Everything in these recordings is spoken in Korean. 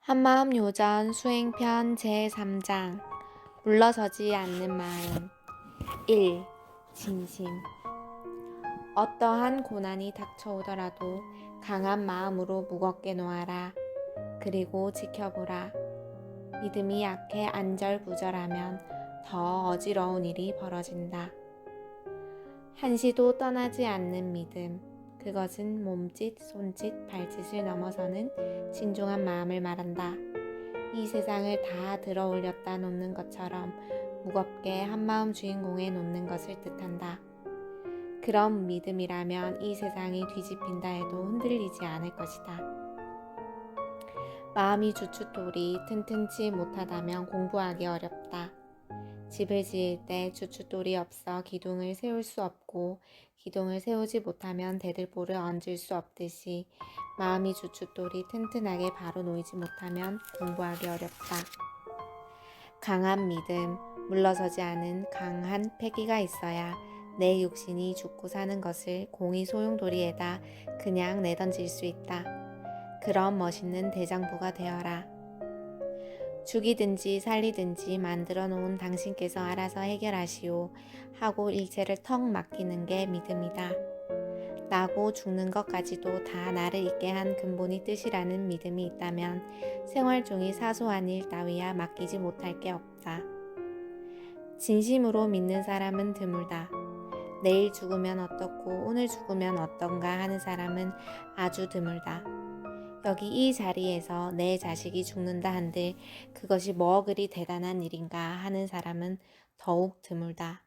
한마음 요전 수행편 제3장 물러서지 않는 마음 1. 진심. 어떠한 고난이 닥쳐오더라도 강한 마음으로 무겁게 놓아라. 그리고 지켜보라. 믿음이 약해 안절부절하면 더 어지러운 일이 벌어진다. 한시도 떠나지 않는 믿음. 그것은 몸짓, 손짓, 발짓을 넘어서는 신중한 마음을 말한다. 이 세상을 다 들어 올렸다 놓는 것처럼 무겁게 한마음 주인공에 놓는 것을 뜻한다. 그런 믿음이라면 이 세상이 뒤집힌다 해도 흔들리지 않을 것이다. 마음이 주춧돌이 튼튼치 못하다면 공부하기 어렵다. 집을 지을 때 주춧돌이 없어 기둥을 세울 수 없고 기둥을 세우지 못하면 대들보를 얹을 수 없듯이 마음이 주춧돌이 튼튼하게 바로 놓이지 못하면 공부하기 어렵다. 강한 믿음, 물러서지 않은 강한 패기가 있어야 내 육신이 죽고 사는 것을 공의 소용돌이에다 그냥 내던질 수 있다. 그런 멋있는 대장부가 되어라. 죽이든지 살리든지 만들어 놓은 당신께서 알아서 해결하시오 하고 일체를 턱 맡기는 게 믿음이다. 나고 죽는 것까지도 다 나를 있게 한 근본이 뜻이라는 믿음이 있다면 생활 중의 사소한 일 따위야 맡기지 못할 게 없다. 진심으로 믿는 사람은 드물다. 내일 죽으면 어떻고 오늘 죽으면 어떤가 하는 사람은 아주 드물다. 여기 이 자리에서 내 자식이 죽는다 한들 그것이 뭐 그리 대단한 일인가 하는 사람은 더욱 드물다.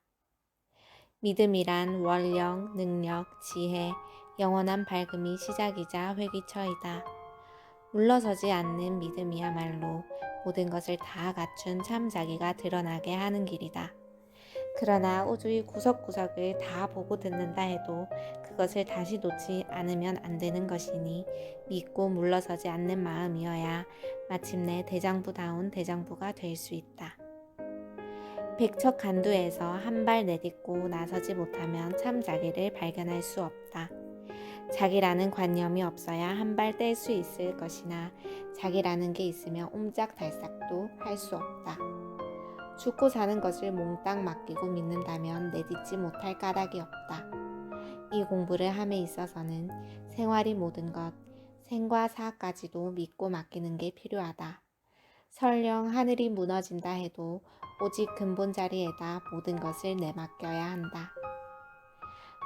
믿음이란 원령, 능력, 지혜, 영원한 밝음이 시작이자 회귀처이다. 물러서지 않는 믿음이야말로 모든 것을 다 갖춘 참 자기가 드러나게 하는 길이다. 그러나 우주의 구석구석을 다 보고 듣는다 해도 그것을 다시 놓지 않으면 안 되는 것이니 믿고 물러서지 않는 마음이어야 마침내 대장부다운 대장부가 될 수 있다. 백척간두에서 한 발 내딛고 나서지 못하면 참 자기를 발견할 수 없다. 자기라는 관념이 없어야 한 발 뗄 수 있을 것이나 자기라는 게 있으면 옴짝달싹도 할 수 없다. 죽고 사는 것을 몽땅 맡기고 믿는다면 내딛지 못할 까닭이 없다. 이 공부를 함에 있어서는 생활이 모든 것, 생과 사까지도 믿고 맡기는 게 필요하다. 설령 하늘이 무너진다 해도 오직 근본 자리에다 모든 것을 내맡겨야 한다.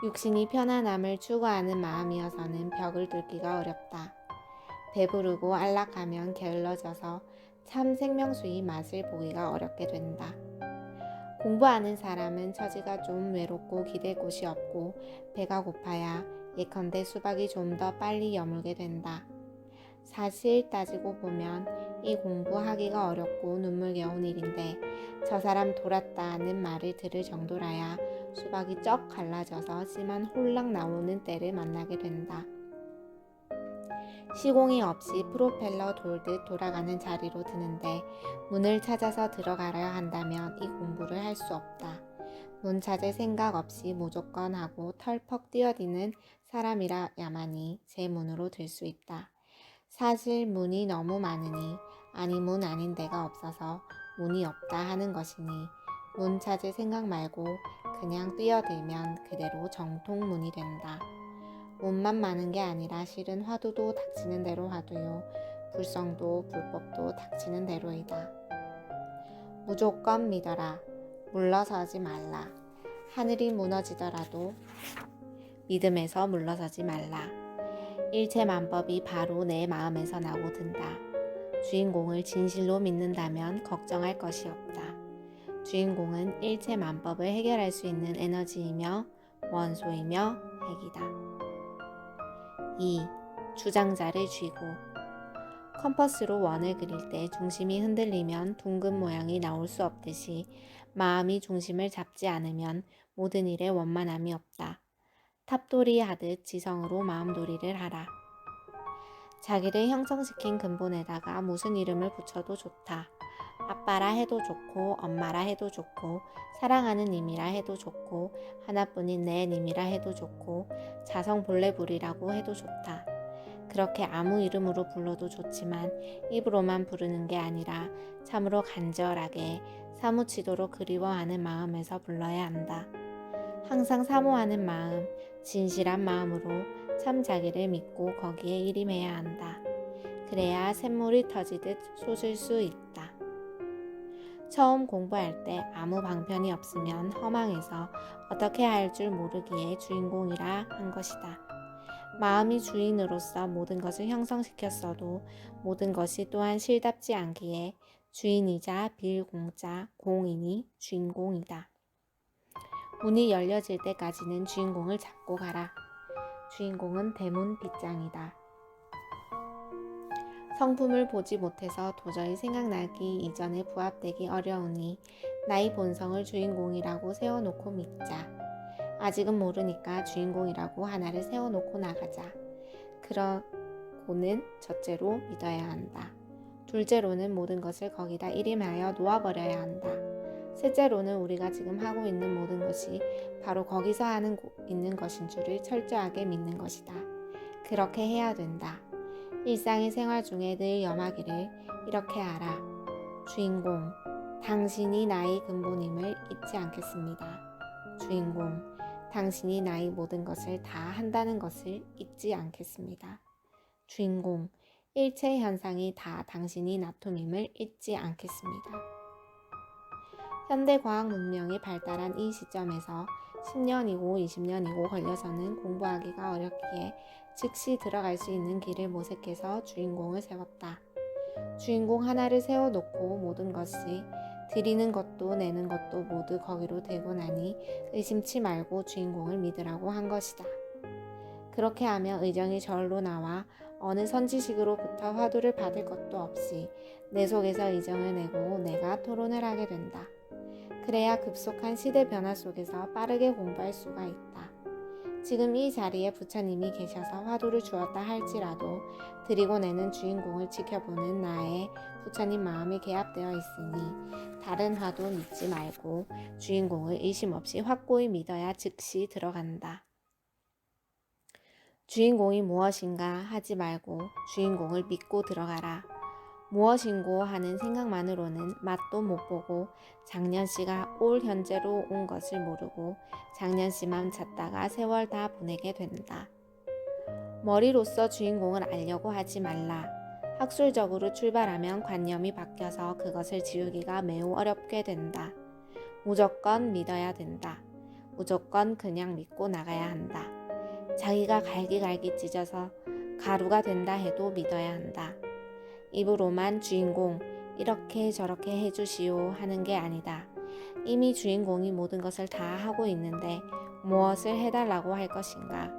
육신이 편안함을 추구하는 마음이어서는 벽을 뚫기가 어렵다. 배부르고 안락하면 게을러져서 참 생명수의 맛을 보기가 어렵게 된다. 공부하는 사람은 처지가 좀 외롭고 기댈 곳이 없고 배가 고파야 예컨대 수박이 좀 더 빨리 여물게 된다. 사실 따지고 보면 이 공부하기가 어렵고 눈물겨운 일인데 저 사람 돌았다는 말을 들을 정도라야 수박이 쩍 갈라져서 씨만 홀랑 나오는 때를 만나게 된다. 시공이 없이 프로펠러 돌듯 돌아가는 자리로 드는데 문을 찾아서 들어가려 한다면 이 공부를 할 수 없다. 문 찾을 생각 없이 무조건 하고 털퍽 뛰어드는 사람이라야만이 제 문으로 들 수 있다. 사실 문이 너무 많으니 아니 문 아닌 데가 없어서 문이 없다 하는 것이니 문 찾을 생각 말고 그냥 뛰어들면 그대로 정통문이 된다. 문만 많은 게 아니라 실은 화두도 닥치는 대로 화두요. 불성도 불법도 닥치는 대로이다. 무조건 믿어라. 물러서지 말라. 하늘이 무너지더라도 믿음에서 물러서지 말라. 일체만법이 바로 내 마음에서 나고 든다. 주인공을 진실로 믿는다면 걱정할 것이 없다. 주인공은 일체만법을 해결할 수 있는 에너지이며 원소이며 핵이다. 2. 주장자를 쥐고. 컴퍼스로 원을 그릴 때 중심이 흔들리면 둥근 모양이 나올 수 없듯이 마음이 중심을 잡지 않으면 모든 일에 원만함이 없다. 탑돌이 하듯 지성으로 마음돌이를 하라. 자기를 형성시킨 근본에다가 무슨 이름을 붙여도 좋다. 아빠라 해도 좋고 엄마라 해도 좋고 사랑하는 님이라 해도 좋고 하나뿐인 내 님이라 해도 좋고 자성볼래불이라고 해도 좋다. 그렇게 아무 이름으로 불러도 좋지만 입으로만 부르는 게 아니라 참으로 간절하게 사무치도록 그리워하는 마음에서 불러야 한다. 항상 사모하는 마음, 진실한 마음으로 참 자기를 믿고 거기에 일임해야 한다. 그래야 샘물이 터지듯 솟을 수 있다. 처음 공부할 때 아무 방편이 없으면 허망해서 어떻게 할 줄 모르기에 주인공이라 한 것이다. 마음이 주인으로서 모든 것을 형성시켰어도 모든 것이 또한 실답지 않기에 주인이자 빌공자 공인이 주인공이다. 문이 열려질 때까지는 주인공을 잡고 가라. 주인공은 대문 빗장이다. 성품을 보지 못해서 도저히 생각나기 이전에 부합되기 어려우니 나의 본성을 주인공이라고 세워놓고 믿자. 아직은 모르니까 주인공이라고 하나를 세워놓고 나가자. 그러고는 첫째로 믿어야 한다. 둘째로는 모든 것을 거기다 일임하여 놓아버려야 한다. 셋째로는 우리가 지금 하고 있는 모든 것이 바로 거기서 있는 것인 줄을 철저하게 믿는 것이다. 그렇게 해야 된다. 일상의 생활 중에 늘 염하기를 이렇게 알아. 주인공, 당신이 나의 근본임을 잊지 않겠습니다. 주인공, 당신이 나의 모든 것을 다 한다는 것을 잊지 않겠습니다. 주인공, 일체 현상이 다 당신이 나툼임을 잊지 않겠습니다. 현대과학 문명이 발달한 이 시점에서 10년이고 20년이고 걸려서는 공부하기가 어렵기에 즉시 들어갈 수 있는 길을 모색해서 주인공을 세웠다. 주인공 하나를 세워놓고 모든 것이 드리는 것도 내는 것도 모두 거기로 되고 나니 의심치 말고 주인공을 믿으라고 한 것이다. 그렇게 하면 의정이 절로 나와 어느 선지식으로부터 화두를 받을 것도 없이 내 속에서 의정을 내고 내가 토론을 하게 된다. 그래야 급속한 시대 변화 속에서 빠르게 공부할 수가 있다. 지금 이 자리에 부처님이 계셔서 화두를 주었다 할지라도 드리고 내는 주인공을 지켜보는 나의 부처님 마음이 개합되어 있으니 다른 화두 믿지 말고 주인공을 의심 없이 확고히 믿어야 즉시 들어간다. 주인공이 무엇인가 하지 말고 주인공을 믿고 들어가라. 무엇인고 하는 생각만으로는 맛도 못 보고 작년씨가 올 현재로 온 것을 모르고 작년씨만 찾다가 세월 다 보내게 된다. 머리로서 주인공을 알려고 하지 말라. 학술적으로 출발하면 관념이 바뀌어서 그것을 지우기가 매우 어렵게 된다. 무조건 믿어야 된다. 무조건 그냥 믿고 나가야 한다. 자기가 갈기갈기 찢어서 가루가 된다 해도 믿어야 한다. 입으로만 주인공 이렇게 저렇게 해주시오 하는 게 아니다. 이미 주인공이 모든 것을 다 하고 있는데 무엇을 해달라고 할 것인가.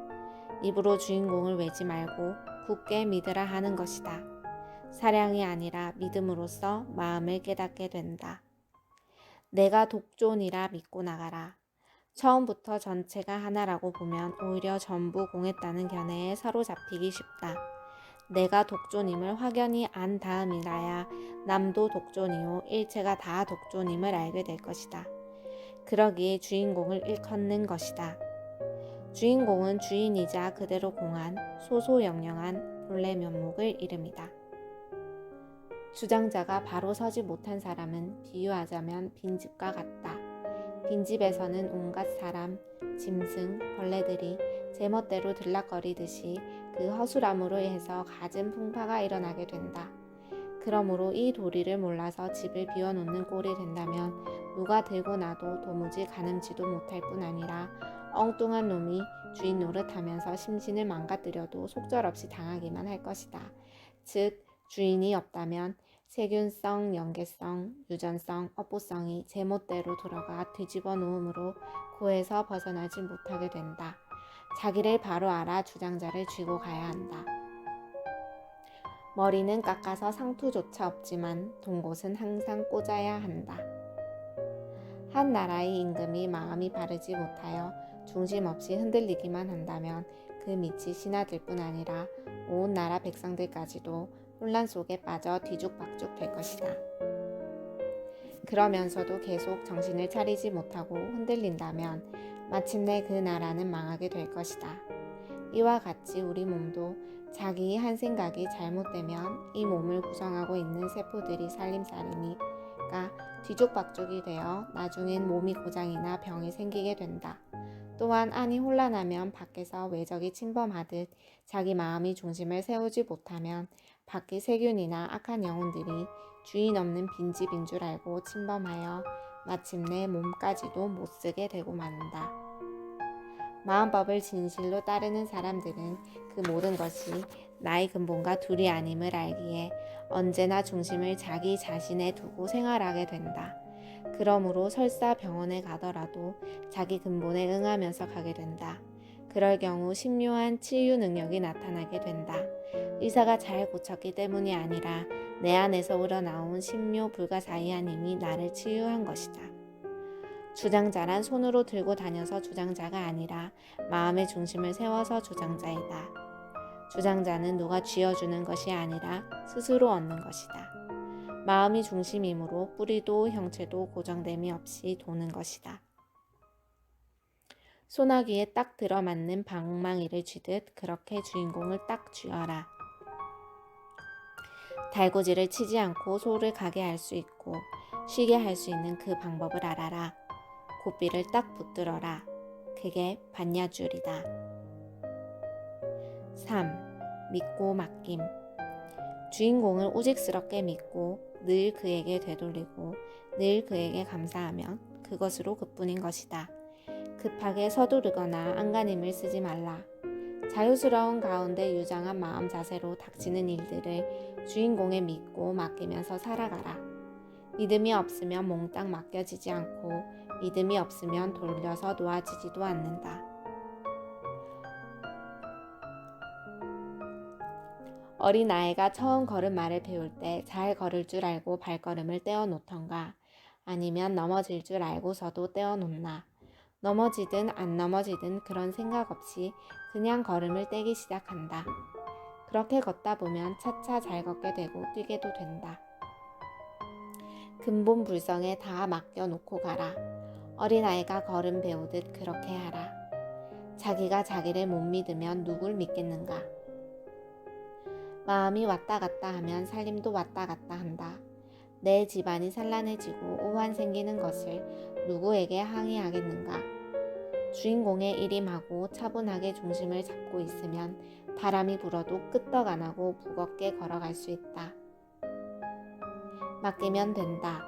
입으로 주인공을 외지 말고 굳게 믿으라 하는 것이다. 사량이 아니라 믿음으로써 마음을 깨닫게 된다. 내가 독존이라 믿고 나가라. 처음부터 전체가 하나라고 보면 오히려 전부 공했다는 견해에 사로잡히기 쉽다. 내가 독존임을 확연히 안 다음이라야 남도 독존이요 일체가 다 독존임을 알게 될 것이다. 그러기에 주인공을 일컫는 것이다. 주인공은 주인이자 그대로 공한 소소영영한 본래 면목을 이름이다. 주장자가 바로 서지 못한 사람은 비유하자면 빈집과 같다. 빈집에서는 온갖 사람, 짐승, 벌레들이 제멋대로 들락거리듯이 그 허술함으로 해서 갖은 풍파가 일어나게 된다. 그러므로 이 도리를 몰라서 집을 비워놓는 꼴이 된다면 누가 들고 나도 도무지 가늠지도 못할 뿐 아니라 엉뚱한 놈이 주인 노릇하면서 심신을 망가뜨려도 속절없이 당하기만 할 것이다. 즉 주인이 없다면 세균성, 연계성, 유전성, 업보성이 제멋대로 들어가 뒤집어 놓음으로 고에서 벗어나지 못하게 된다. 자기를 바로 알아 주장자를 쥐고 가야 한다. 머리는 깎아서 상투조차 없지만 동곳은 항상 꽂아야 한다. 한 나라의 임금이 마음이 바르지 못하여 중심 없이 흔들리기만 한다면 그 밑이 신하들 뿐 아니라 온 나라 백성들까지도 혼란 속에 빠져 뒤죽박죽 될 것이다. 그러면서도 계속 정신을 차리지 못하고 흔들린다면 마침내 그 나라는 망하게 될 것이다. 이와 같이 우리 몸도 자기 한 생각이 잘못되면 이 몸을 구성하고 있는 세포들이 살림살이니까 뒤죽박죽이 되어 나중엔 몸이 고장이나 병이 생기게 된다. 또한 안이 혼란하면 밖에서 외적이 침범하듯 자기 마음이 중심을 세우지 못하면 밖의 세균이나 악한 영혼들이 주인 없는 빈집인 줄 알고 침범하여 마침내 몸까지도 못쓰게 되고 만다. 마음법을 진실로 따르는 사람들은 그 모든 것이 나의 근본과 둘이 아님을 알기에 언제나 중심을 자기 자신에 두고 생활하게 된다. 그러므로 설사 병원에 가더라도 자기 근본에 응하면서 가게 된다. 그럴 경우 신묘한 치유 능력이 나타나게 된다. 의사가 잘 고쳤기 때문이 아니라 내 안에서 우러나온 신묘 불가사의한 힘이 나를 치유한 것이다. 주장자란 손으로 들고 다녀서 주장자가 아니라 마음의 중심을 세워서 주장자이다. 주장자는 누가 쥐어주는 것이 아니라 스스로 얻는 것이다. 마음이 중심이므로 뿌리도 형체도 고정됨이 없이 도는 것이다. 소나기에 딱 들어맞는 방망이를 쥐듯 그렇게 주인공을 딱 쥐어라. 달구지를 치지 않고 소를 가게 할 수 있고 쉬게 할 수 있는 그 방법을 알아라. 고삐를 딱 붙들어라. 그게 반야줄이다. 3. 믿고 맡김. 주인공을 오직스럽게 믿고 늘 그에게 되돌리고 늘 그에게 감사하면 그것으로 그뿐인 것이다. 급하게 서두르거나 안간힘을 쓰지 말라. 자유스러운 가운데 유장한 마음 자세로 닥치는 일들을 주인공에 믿고 맡기면서 살아가라. 믿음이 없으면 몽땅 맡겨지지 않고 믿음이 없으면 돌려서 놓아지지도 않는다. 어린 아이가 처음 걸음마를 배울 때 잘 걸을 줄 알고 발걸음을 떼어 놓던가 아니면 넘어질 줄 알고서도 떼어 놓나. 넘어지든 안 넘어지든 그런 생각 없이 그냥 걸음을 떼기 시작한다. 그렇게 걷다 보면 차차 잘 걷게 되고 뛰게도 된다. 근본 불성에 다 맡겨놓고 가라. 어린아이가 걸음 배우듯 그렇게 하라. 자기가 자기를 못 믿으면 누굴 믿겠는가. 마음이 왔다 갔다 하면 살림도 왔다 갔다 한다. 내 집안이 산란해지고 오한 생기는 것을 누구에게 항의하겠는가. 주인공의 일임하고 차분하게 중심을 잡고 있으면 바람이 불어도 끄떡 안 하고 무겁게 걸어갈 수 있다. 맡기면 된다.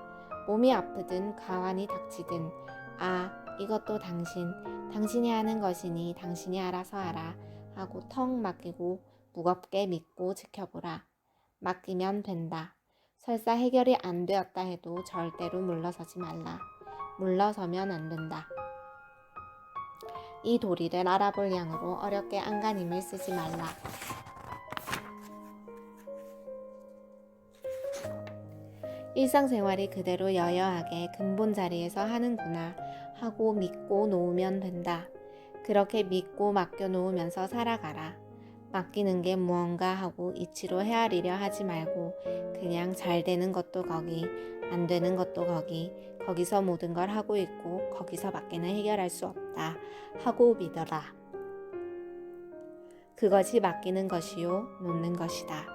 몸이 아프든 가환이 닥치든 이것도 당신이 하는 것이니 당신이 알아서 하라 하고 턱 맡기고 무겁게 믿고 지켜보라. 맡기면 된다. 설사 해결이 안 되었다 해도 절대로 물러서지 말라. 물러서면 안 된다. 이 도리를 알아볼 양으로 어렵게 안간힘을 쓰지 말라. 일상생활이 그대로 여여하게 근본 자리에서 하는구나 하고 믿고 놓으면 된다. 그렇게 믿고 맡겨 놓으면서 살아가라. 맡기는 게 무언가 하고 이치로 헤아리려 하지 말고 그냥 잘 되는 것도 거기, 안 되는 것도 거기, 거기서 모든 걸 하고 있고 거기서 밖에는 해결할 수 없다 하고 믿어라. 그것이 맡기는 것이요 놓는 것이다.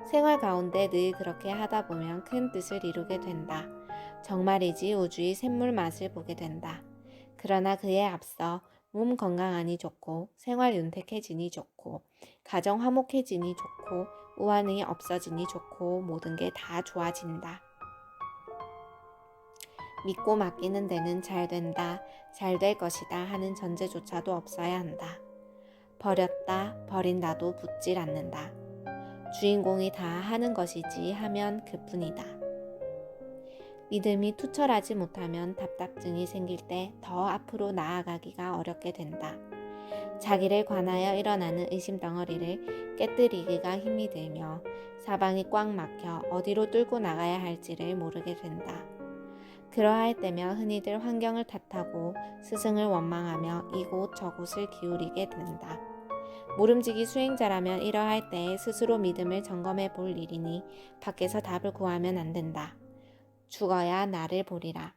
생활 가운데 늘 그렇게 하다 보면 큰 뜻을 이루게 된다. 정말이지 우주의 샘물 맛을 보게 된다. 그러나 그에 앞서 몸 건강하니 좋고 생활 윤택해지니 좋고 가정 화목해지니 좋고 우환이 없어지니 좋고 모든 게 다 좋아진다. 믿고 맡기는 데는 잘 된다, 잘 될 것이다 하는 전제조차도 없어야 한다. 버렸다, 버린다도 붙질 않는다. 주인공이 다 하는 것이지 하면 그뿐이다. 믿음이 투철하지 못하면 답답증이 생길 때 더 앞으로 나아가기가 어렵게 된다. 자기를 관하여 일어나는 의심 덩어리를 깨뜨리기가 힘이 들며 사방이 꽉 막혀 어디로 뚫고 나가야 할지를 모르게 된다. 그러할 때면 흔히들 환경을 탓하고 스승을 원망하며 이곳 저곳을 기울이게 된다. 모름지기 수행자라면 이러할 때에 스스로 믿음을 점검해 볼 일이니 밖에서 답을 구하면 안 된다. 죽어야 나를 보리라.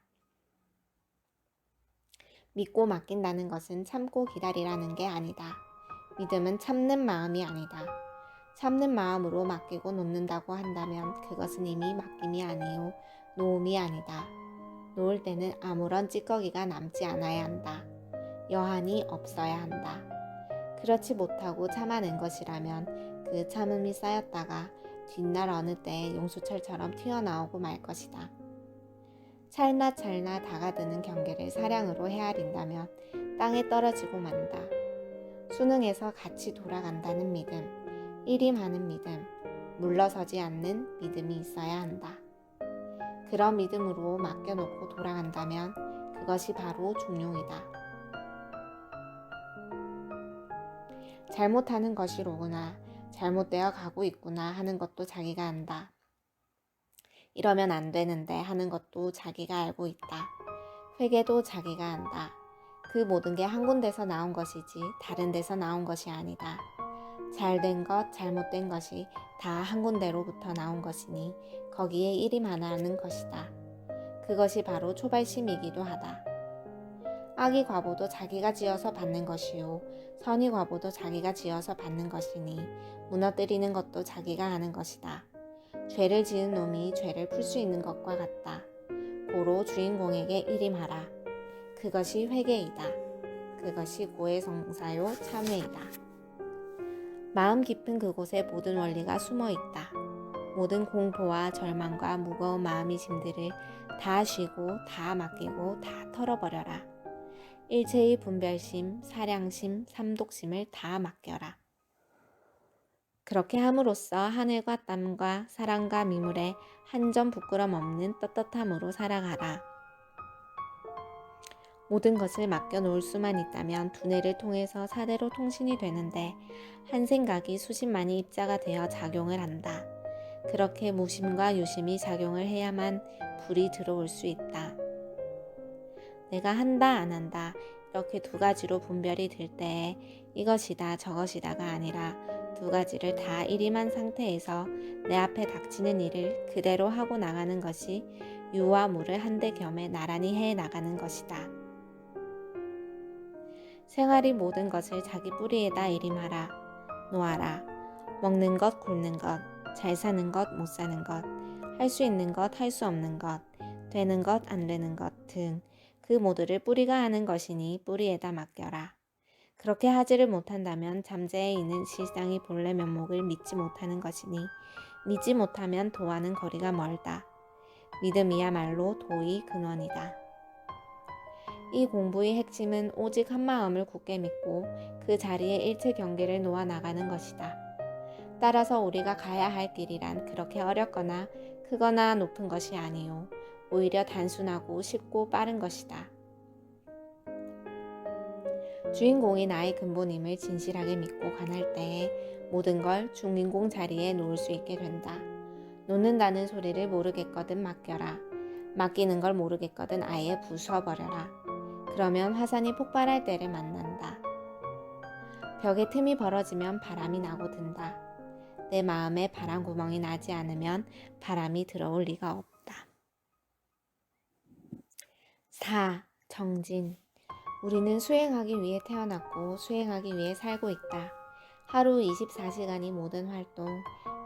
믿고 맡긴다는 것은 참고 기다리라는 게 아니다. 믿음은 참는 마음이 아니다. 참는 마음으로 맡기고 놓는다고 한다면 그것은 이미 맡김이 아니요 놓음이 아니다. 놓을 때는 아무런 찌꺼기가 남지 않아야 한다. 여한이 없어야 한다. 그렇지 못하고 참아낸 것이라면 그 참음이 쌓였다가 뒷날 어느 때에 용수철처럼 튀어나오고 말 것이다. 찰나찰나 다가드는 경계를 사량으로 헤아린다면 땅에 떨어지고 만다. 수능에서 같이 돌아간다는 믿음, 일임하는 믿음, 물러서지 않는 믿음이 있어야 한다. 그런 믿음으로 맡겨놓고 돌아간다면 그것이 바로 중용이다. 잘못하는 것이 로구나, 잘못되어 가고 있구나 하는 것도 자기가 안다. 이러면 안 되는데 하는 것도 자기가 알고 있다. 회개도 자기가 안다. 그 모든 게 한 군데서 나온 것이지 다른 데서 나온 것이 아니다. 잘된 것, 잘못된 것이 다 한 군데로부터 나온 것이니 거기에 일임 하나는 것이다. 그것이 바로 초발심이기도 하다. 악의 과보도 자기가 지어서 받는 것이요 선의 과보도 자기가 지어서 받는 것이니 무너뜨리는 것도 자기가 하는 것이다. 죄를 지은 놈이 죄를 풀 수 있는 것과 같다. 고로 주인공에게 일임하라. 그것이 회개이다. 그것이 고해성사요 참회이다. 마음 깊은 그곳에 모든 원리가 숨어 있다. 모든 공포와 절망과 무거운 마음의 짐들을 다 쉬고 다 맡기고 다 털어버려라. 일체의 분별심, 사량심, 삼독심을 다 맡겨라. 그렇게 함으로써 하늘과 땀과 사랑과 미물에 한 점 부끄럼 없는 떳떳함으로 살아가라. 모든 것을 맡겨놓을 수만 있다면 두뇌를 통해서 사대로 통신이 되는데 한 생각이 수십만이 입자가 되어 작용을 한다. 그렇게 무심과 유심이 작용을 해야만 불이 들어올 수 있다. 내가 한다 안 한다 이렇게 두 가지로 분별이 들 때에 이것이다 저것이다가 아니라 두 가지를 다 일임한 상태에서 내 앞에 닥치는 일을 그대로 하고 나가는 것이 유와 무를 한데 겸해 나란히 해 나가는 것이다. 생활이 모든 것을 자기 뿌리에다 일임하라. 놓아라. 먹는 것, 굶는 것, 잘 사는 것, 못 사는 것, 할 수 있는 것, 할 수 없는 것, 되는 것, 안 되는 것 등 그 모두를 뿌리가 하는 것이니 뿌리에다 맡겨라. 그렇게 하지를 못한다면 잠재해 있는 실상의 본래 면목을 믿지 못하는 것이니 믿지 못하면 도와는 거리가 멀다. 믿음이야말로 도의 근원이다. 이 공부의 핵심은 오직 한 마음을 굳게 믿고 그 자리에 일체 경계를 놓아 나가는 것이다. 따라서 우리가 가야 할 길이란 그렇게 어렵거나 크거나 높은 것이 아니요 오히려 단순하고 쉽고 빠른 것이다. 주인공이 나의 근본임을 진실하게 믿고 관할 때에 모든 걸 주인공 자리에 놓을 수 있게 된다. 놓는다는 소리를 모르겠거든 맡겨라. 맡기는 걸 모르겠거든 아예 부숴버려라. 그러면 화산이 폭발할 때를 만난다. 벽에 틈이 벌어지면 바람이 나고 든다. 내 마음에 바람 구멍이 나지 않으면 바람이 들어올 리가 없다. 4. 정진. 우리는 수행하기 위해 태어났고 수행하기 위해 살고 있다. 하루 24시간이 모든 활동,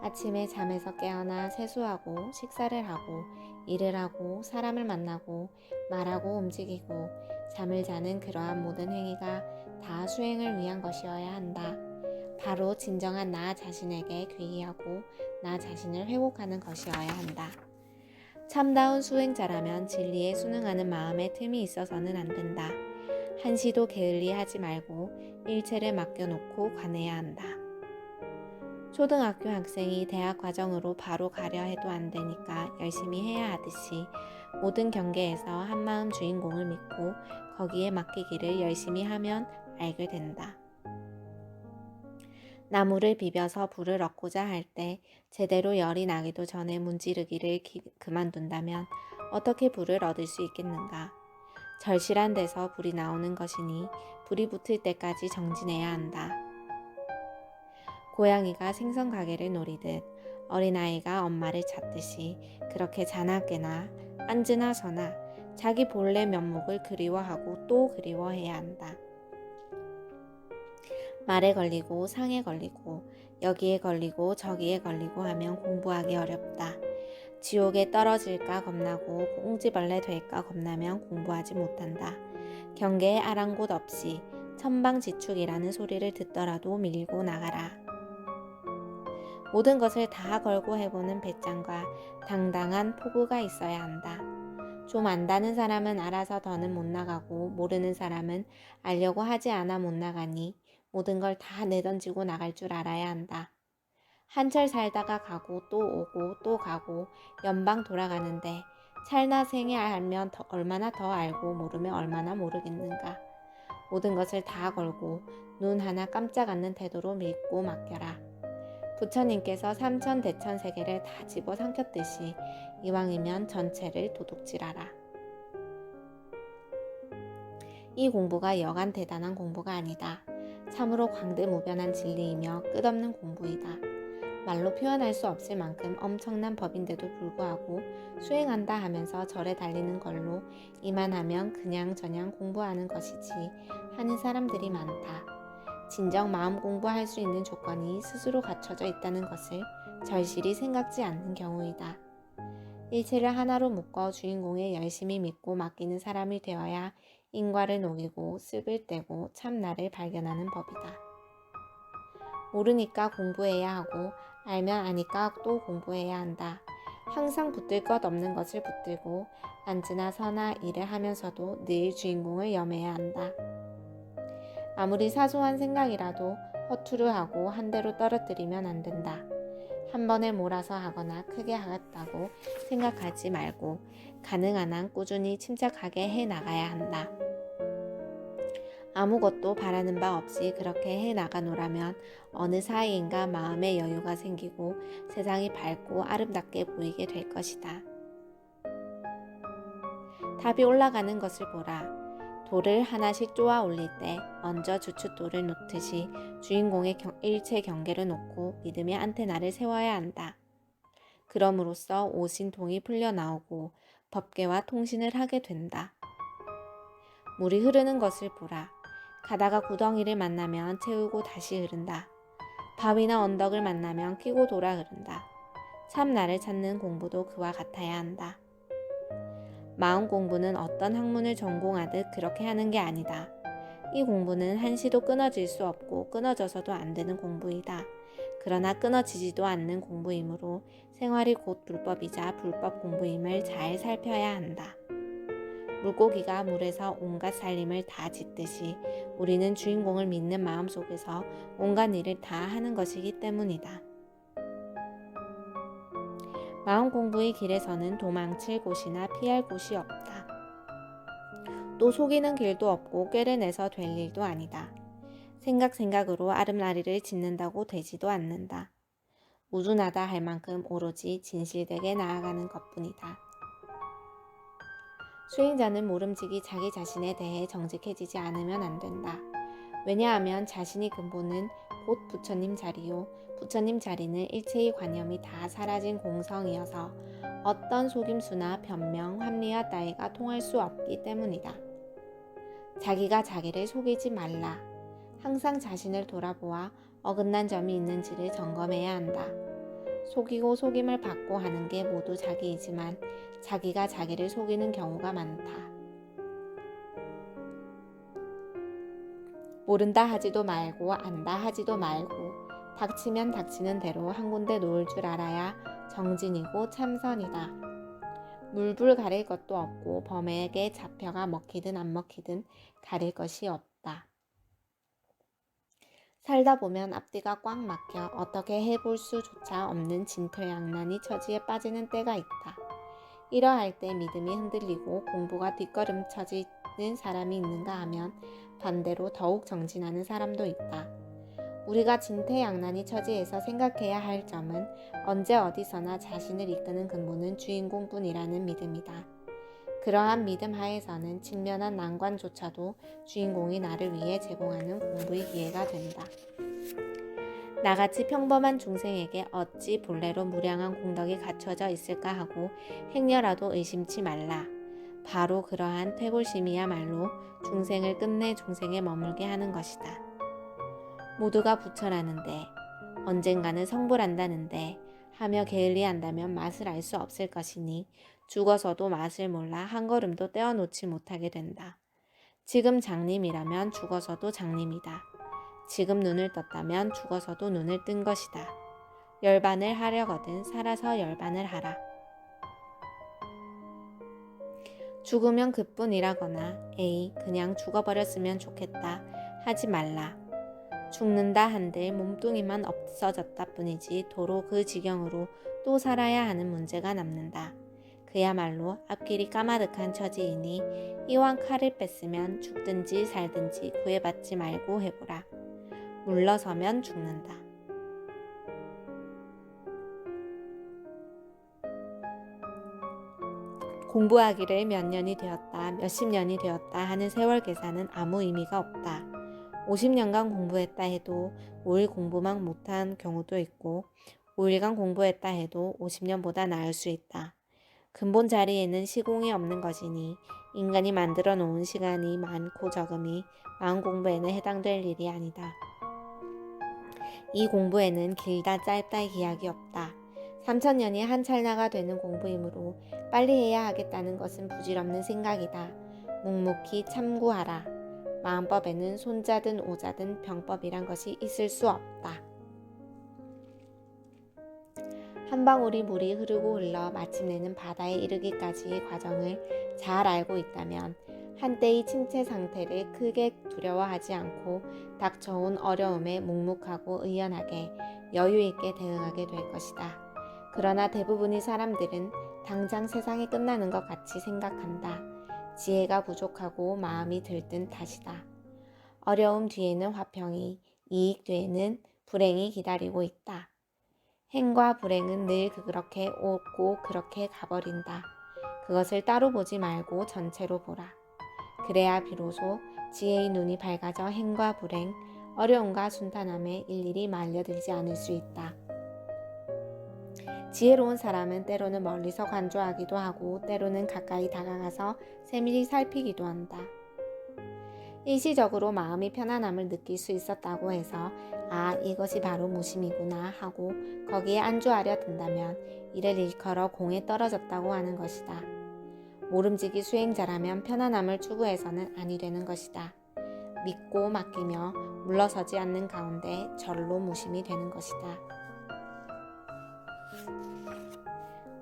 아침에 잠에서 깨어나 세수하고 식사를 하고 일을 하고 사람을 만나고 말하고 움직이고 잠을 자는 그러한 모든 행위가 다 수행을 위한 것이어야 한다. 바로 진정한 나 자신에게 귀의하고 나 자신을 회복하는 것이어야 한다. 참다운 수행자라면 진리에 순응하는 마음에 틈이 있어서는 안 된다. 한시도 게을리하지 말고 일체를 맡겨놓고 관해야 한다. 초등학교 학생이 대학 과정으로 바로 가려 해도 안 되니까 열심히 해야 하듯이 모든 경계에서 한마음 주인공을 믿고 거기에 맡기기를 열심히 하면 알게 된다. 나무를 비벼서 불을 얻고자 할 때 제대로 열이 나기도 전에 문지르기를 그만둔다면 어떻게 불을 얻을 수 있겠는가? 절실한 데서 불이 나오는 것이니 불이 붙을 때까지 정진해야 한다. 고양이가 생선 가게를 노리듯 어린아이가 엄마를 찾듯이 그렇게 자나깨나 앉으나 서나 자기 본래 면목을 그리워하고 또 그리워해야 한다. 말에 걸리고 상에 걸리고 여기에 걸리고 저기에 걸리고 하면 공부하기 어렵다. 지옥에 떨어질까 겁나고 꽁지벌레 될까 겁나면 공부하지 못한다. 경계에 아랑곳 없이 천방지축이라는 소리를 듣더라도 밀고 나가라. 모든 것을 다 걸고 해보는 배짱과 당당한 포부가 있어야 한다. 좀 안다는 사람은 알아서 더는 못 나가고 모르는 사람은 알려고 하지 않아 못 나가니 모든 걸 다 내던지고 나갈 줄 알아야 한다. 한철 살다가 가고 또 오고 또 가고 연방 돌아가는데 찰나 생에 알면 얼마나 더 알고 모르면 얼마나 모르겠는가. 모든 것을 다 걸고 눈 하나 깜짝 않는 태도로 믿고 맡겨라. 부처님께서 삼천대천세계를 다 집어삼켰듯이 이왕이면 전체를 도둑질하라. 이 공부가 여간 대단한 공부가 아니다. 참으로 광대무변한 진리이며 끝없는 공부이다. 말로 표현할 수 없을 만큼 엄청난 법인데도 불구하고 수행한다 하면서 절에 달리는 걸로 이만하면 그냥저냥 공부하는 것이지 하는 사람들이 많다. 진정 마음 공부할 수 있는 조건이 스스로 갖춰져 있다는 것을 절실히 생각지 않는 경우이다. 일체를 하나로 묶어 주인공에 열심히 믿고 맡기는 사람이 되어야 인과를 녹이고 습을 떼고 참나를 발견하는 법이다. 모르니까 공부해야 하고 알면 아니까 또 공부해야 한다. 항상 붙들 것 없는 것을 붙들고 앉으나 서나 일을 하면서도 늘 주인공을 염해야 한다. 아무리 사소한 생각이라도 허투루 하고 한 대로 떨어뜨리면 안 된다. 한 번에 몰아서 하거나 크게 하겠다고 생각하지 말고 가능한 한 꾸준히 침착하게 해 나가야 한다. 아무것도 바라는 바 없이 그렇게 해 나가노라면 어느 사이인가 마음의 여유가 생기고 세상이 밝고 아름답게 보이게 될 것이다. 답이 올라가는 것을 보라. 돌을 하나씩 쪼아 올릴 때 먼저 주춧돌을 놓듯이 주인공의 일체 경계를 놓고 믿음의 안테나를 세워야 한다. 그럼으로써 오신통이 풀려나오고 법계와 통신을 하게 된다. 물이 흐르는 것을 보라. 가다가 구덩이를 만나면 채우고 다시 흐른다. 바위나 언덕을 만나면 끼고 돌아 흐른다. 참나를 찾는 공부도 그와 같아야 한다. 마음 공부는 어떤 학문을 전공하듯 그렇게 하는 게 아니다. 이 공부는 한시도 끊어질 수 없고 끊어져서도 안 되는 공부이다. 그러나 끊어지지도 않는 공부이므로 생활이 곧 불법이자 불법 공부임을 잘 살펴야 한다. 물고기가 물에서 온갖 살림을 다 짓듯이 우리는 주인공을 믿는 마음 속에서 온갖 일을 다 하는 것이기 때문이다. 마음 공부의 길에서는 도망칠 곳이나 피할 곳이 없다. 또 속이는 길도 없고 꾀를 내서 될 일도 아니다. 생각으로 아름다리를 짓는다고 되지도 않는다. 우둔하다 할 만큼 오로지 진실되게 나아가는 것뿐이다. 수행자는 모름지기 자기 자신에 대해 정직해지지 않으면 안 된다. 왜냐하면 자신이 근본은 곧 부처님 자리요. 부처님 자리는 일체의 관념이 다 사라진 공성이어서 어떤 속임수나 변명, 합리화 따위가 통할 수 없기 때문이다. 자기가 자기를 속이지 말라. 항상 자신을 돌아보아 어긋난 점이 있는지를 점검해야 한다. 속이고 속임을 받고 하는 게 모두 자기이지만 자기가 자기를 속이는 경우가 많다. 모른다 하지도 말고 안다 하지도 말고 닥치면 닥치는 대로 한 군데 놓을 줄 알아야 정진이고 참선이다. 물불 가릴 것도 없고 범에게 잡혀가 먹히든 안 먹히든 가릴 것이 없다. 살다 보면 앞뒤가 꽉 막혀 어떻게 해볼 수조차 없는 진퇴양난이 처지에 빠지는 때가 있다. 이러할 때 믿음이 흔들리고 공부가 뒷걸음쳐지는 사람이 있는가 하면 반대로 더욱 정진하는 사람도 있다. 우리가 진퇴양난이 처지에서 생각해야 할 점은 언제 어디서나 자신을 이끄는 근본은 주인공뿐이라는 믿음이다. 그러한 믿음 하에서는 직면한 난관조차도 주인공이 나를 위해 제공하는 공부의 기회가 된다. 나같이 평범한 중생에게 어찌 본래로 무량한 공덕이 갖춰져 있을까 하고 행여라도 의심치 말라. 바로 그러한 퇴골심이야말로 중생을 끝내 중생에 머물게 하는 것이다. 모두가 부처라는데 언젠가는 성불한다는데 하며 게을리한다면 맛을 알 수 없을 것이니 죽어서도 맛을 몰라 한 걸음도 떼어놓지 못하게 된다. 지금 장님이라면 죽어서도 장님이다. 지금 눈을 떴다면 죽어서도 눈을 뜬 것이다. 열반을 하려거든 살아서 열반을 하라. 죽으면 그뿐이라거나 에이 그냥 죽어버렸으면 좋겠다 하지 말라. 죽는다 한들 몸뚱이만 없어졌다 뿐이지 도로 그 지경으로 또 살아야 하는 문제가 남는다. 그야말로 앞길이 까마득한 처지이니 이왕 칼을 뺐으면 죽든지 살든지 구애받지 말고 해보라. 물러서면 죽는다. 공부하기를 몇 년이 되었다, 몇십 년이 되었다 하는 세월 계산은 아무 의미가 없다. 50년간 공부했다 해도 5일 공부만 못한 경우도 있고 5일간 공부했다 해도 50년보다 나을 수 있다. 근본 자리에는 시공이 없는 것이니 인간이 만들어 놓은 시간이 많고 적음이 마음 공부에는 해당될 일이 아니다. 이 공부에는 길다 짧다의 기약이 없다. 3000년이 한 찰나가 되는 공부이므로 빨리 해야 하겠다는 것은 부질없는 생각이다. 묵묵히 참고하라. 마음법에는 손자든 오자든 병법이란 것이 있을 수 없다. 한 방울이 물이 흐르고 흘러 마침내는 바다에 이르기까지의 과정을 잘 알고 있다면 한때의 침체 상태를 크게 두려워하지 않고 닥쳐온 어려움에 묵묵하고 의연하게 여유있게 대응하게 될 것이다. 그러나 대부분의 사람들은 당장 세상이 끝나는 것 같이 생각한다. 지혜가 부족하고 마음이 들뜬 탓이다. 어려움 뒤에는 화평이, 이익 뒤에는 불행이 기다리고 있다. 행과 불행은 늘 그렇게 오고 그렇게 가버린다. 그것을 따로 보지 말고 전체로 보라. 그래야 비로소 지혜의 눈이 밝아져 행과 불행, 어려움과 순탄함에 일일이 말려들지 않을 수 있다. 지혜로운 사람은 때로는 멀리서 관조하기도 하고 때로는 가까이 다가가서 세밀히 살피기도 한다. 일시적으로 마음이 편안함을 느낄 수 있었다고 해서 아 이것이 바로 무심이구나 하고 거기에 안주하려 든다면 이를 일컬어 공에 떨어졌다고 하는 것이다. 모름지기 수행자라면 편안함을 추구해서는 아니 되는 것이다. 믿고 맡기며 물러서지 않는 가운데 절로 무심이 되는 것이다.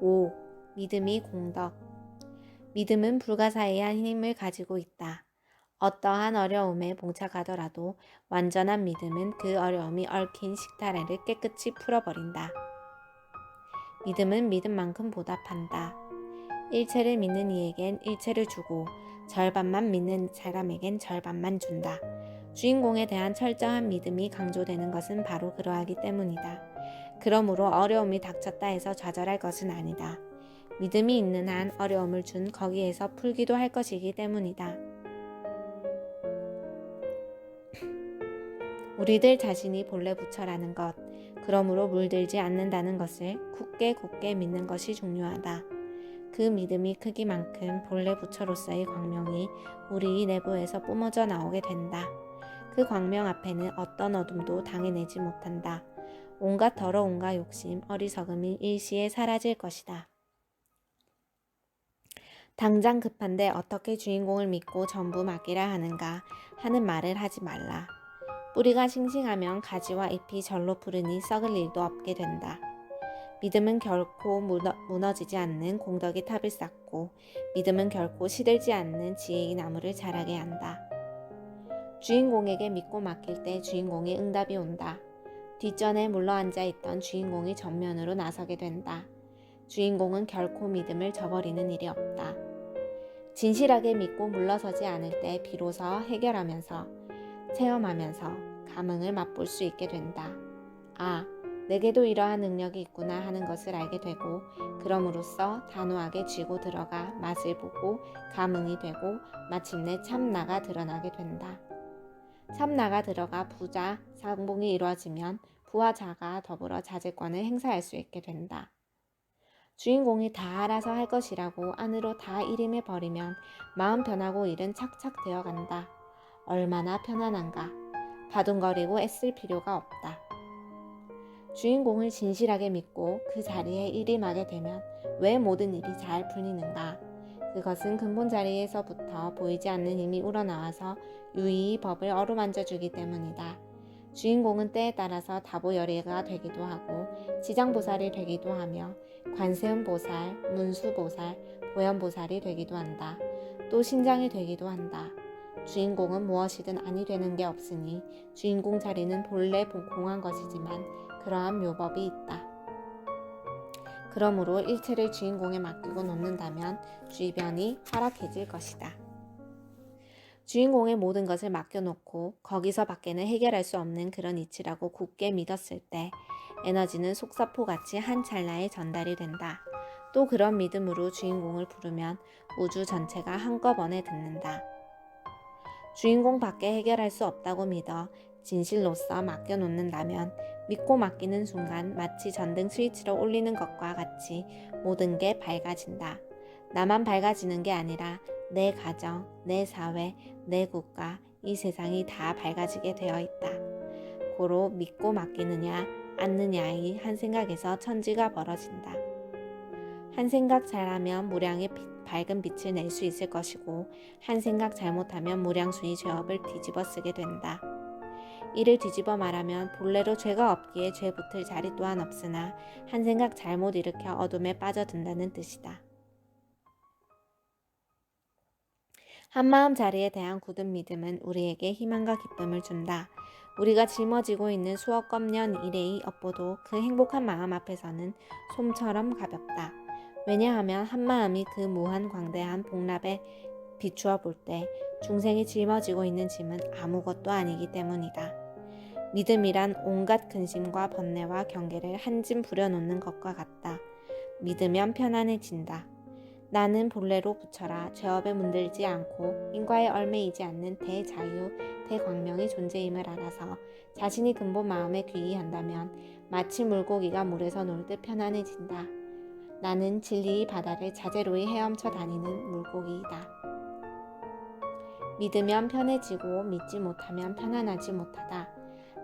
5. 믿음이 공덕. 믿음은 불가사의한 힘을 가지고 있다. 어떠한 어려움에 봉착하더라도 완전한 믿음은 그 어려움이 얽힌 식타래를 깨끗이 풀어버린다. 믿음은 믿음만큼 보답한다. 일체를 믿는 이에겐 일체를 주고 절반만 믿는 사람에겐 절반만 준다. 주인공에 대한 철저한 믿음이 강조되는 것은 바로 그러하기 때문이다. 그러므로 어려움이 닥쳤다 해서 좌절할 것은 아니다. 믿음이 있는 한 어려움을 준 거기에서 풀기도 할 것이기 때문이다. 우리들 자신이 본래 부처라는 것, 그러므로 물들지 않는다는 것을 굳게 믿는 것이 중요하다. 그 믿음이 크기만큼 본래 부처로서의 광명이 우리 내부에서 뿜어져 나오게 된다. 그 광명 앞에는 어떤 어둠도 당해내지 못한다. 온갖 더러움과 욕심, 어리석음이 일시에 사라질 것이다. 당장 급한데 어떻게 주인공을 믿고 전부 맡기라 하는가 하는 말을 하지 말라. 뿌리가 싱싱하면 가지와 잎이 절로 푸르니 썩을 일도 없게 된다. 믿음은 결코 무너지지 않는 공덕의 탑을 쌓고 믿음은 결코 시들지 않는 지혜의 나무를 자라게 한다. 주인공에게 믿고 맡길 때 주인공의 응답이 온다. 뒷전에 물러앉아 있던 주인공이 전면으로 나서게 된다. 주인공은 결코 믿음을 저버리는 일이 없다. 진실하게 믿고 물러서지 않을 때 비로소 해결하면서 체험하면서 감흥을 맛볼 수 있게 된다. 아, 내게도 이러한 능력이 있구나 하는 것을 알게 되고 그럼으로써 단호하게 쥐고 들어가 맛을 보고 감흥이 되고 마침내 참나가 드러나게 된다. 참나가 들어가 부자, 상봉이 이루어지면 부와 자가 더불어 자제권을 행사할 수 있게 된다. 주인공이 다 알아서 할 것이라고 안으로 다 일임해 버리면 마음 편하고 일은 착착 되어간다. 얼마나 편안한가. 바둥거리고 애쓸 필요가 없다. 주인공을 진실하게 믿고 그 자리에 일임하게 되면 왜 모든 일이 잘 풀리는가? 그것은 근본 자리에서부터 보이지 않는 힘이 우러나와서 유의히 법을 어루만져주기 때문이다. 주인공은 때에 따라서 다보열애가 되기도 하고 지장보살이 되기도 하며 관세음보살, 문수보살, 보현보살이 되기도 한다. 또 신장이 되기도 한다. 주인공은 무엇이든 아니 되는 게 없으니 주인공 자리는 본래 공한 것이지만 그러한 묘법이 있다. 그러므로 일체를 주인공에 맡기고 놓는다면 주변이 활락해질 것이다. 주인공의 모든 것을 맡겨놓고 거기서 밖에는 해결할 수 없는 그런 이치라고 굳게 믿었을 때 에너지는 속사포같이 한 찰나에 전달이 된다. 또 그런 믿음으로 주인공을 부르면 우주 전체가 한꺼번에 듣는다. 주인공 밖에 해결할 수 없다고 믿어 진실로서 맡겨놓는다면 믿고 맡기는 순간 마치 전등 스위치를 올리는 것과 같이 모든 게 밝아진다. 나만 밝아지는 게 아니라 내 가정, 내 사회, 내 국가, 이 세상이 다 밝아지게 되어 있다. 고로 믿고 맡기느냐 않느냐의 한 생각에서 천지가 벌어진다. 한 생각 잘하면 무량의 밝은 빛을 낼 수 있을 것이고 한 생각 잘못하면 무량수의 죄업을 뒤집어 쓰게 된다. 이를 뒤집어 말하면 본래로 죄가 없기에 죄 붙을 자리 또한 없으나 한 생각 잘못 일으켜 어둠에 빠져든다는 뜻이다. 한마음 자리에 대한 굳은 믿음은 우리에게 희망과 기쁨을 준다. 우리가 짊어지고 있는 수억 겁년 이래의 업보도 그 행복한 마음 앞에서는 솜처럼 가볍다. 왜냐하면 한마음이 그 무한 광대한 복납에 비추어 볼 때 중생이 짊어지고 있는 짐은 아무것도 아니기 때문이다. 믿음이란 온갖 근심과 번뇌와 경계를 한 짐 부려놓는 것과 같다. 믿으면 편안해진다. 나는 본래로 부처라 죄업에 문들지 않고 인과에 얽매이지 않는 대자유, 대광명의 존재임을 알아서 자신이 근본 마음에 귀의한다면 마치 물고기가 물에서 놀듯 편안해진다. 나는 진리의 바다를 자재로이 헤엄쳐 다니는 물고기이다. 믿으면 편해지고 믿지 못하면 편안하지 못하다.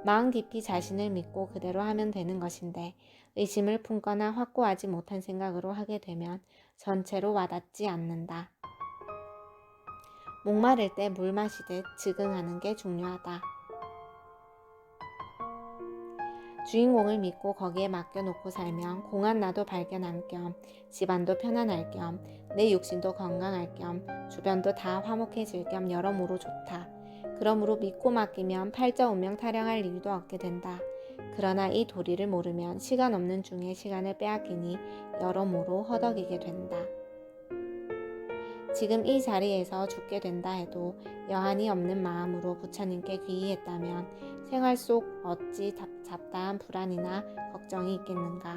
마음 깊이 자신을 믿고 그대로 하면 되는 것인데 의심을 품거나 확고하지 못한 생각으로 하게 되면 전체로 와닿지 않는다. 목마를 때 물 마시듯 즉응하는 게 중요하다. 주인공을 믿고 거기에 맡겨놓고 살면 공한 나도 발견할 겸 집안도 편안할 겸 내 육신도 건강할 겸 주변도 다 화목해질 겸 여러모로 좋다. 그러므로 믿고 맡기면 팔자운명 타령할 일도 없게 된다. 그러나 이 도리를 모르면 시간 없는 중에 시간을 빼앗기니 여러모로 허덕이게 된다. 지금 이 자리에서 죽게 된다 해도 여한이 없는 마음으로 부처님께 귀의했다면 생활 속 어찌 잡다한 불안이나 걱정이 있겠는가.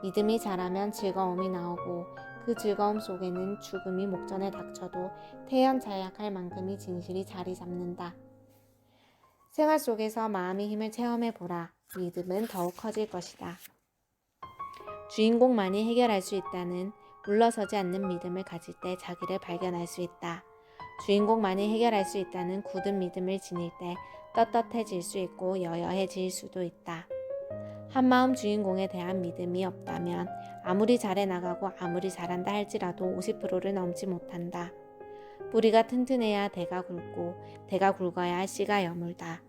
믿음이 자라면 즐거움이 나오고 그 즐거움 속에는 죽음이 목전에 닥쳐도 태연자약할 만큼의 진실이 자리 잡는다. 생활 속에서 마음의 힘을 체험해보라. 믿음은 더욱 커질 것이다. 주인공만이 해결할 수 있다는 물러서지 않는 믿음을 가질 때 자기를 발견할 수 있다. 주인공만이 해결할 수 있다는 굳은 믿음을 지닐 때 떳떳해질 수 있고 여여해질 수도 있다. 한마음 주인공에 대한 믿음이 없다면 아무리 잘해나가고 아무리 잘한다 할지라도 50%를 넘지 못한다. 뿌리가 튼튼해야 대가 굵고 대가 굵어야 씨가 여물다.